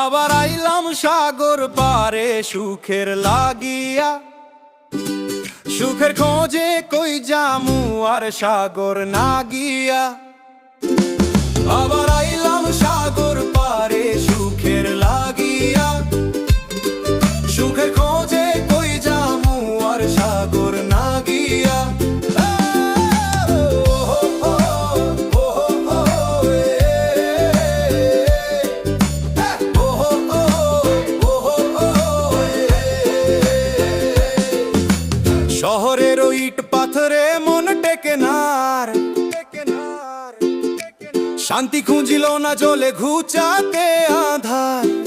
আবার আইলাম সাগর পারে সুখের লাগিয়া, সুখের খোঁজে কই জামু আর সাগর না গিয়া। আবার আইলাম সাগর পারে সুখের লাগিয়া, সুখের খোঁজে কই জামু আর সাগর না গিয়া। শহরের ইট পাথরে মন টেকে নার, শান্তি খুঁজিল না জলে ঘুচাতে আধার।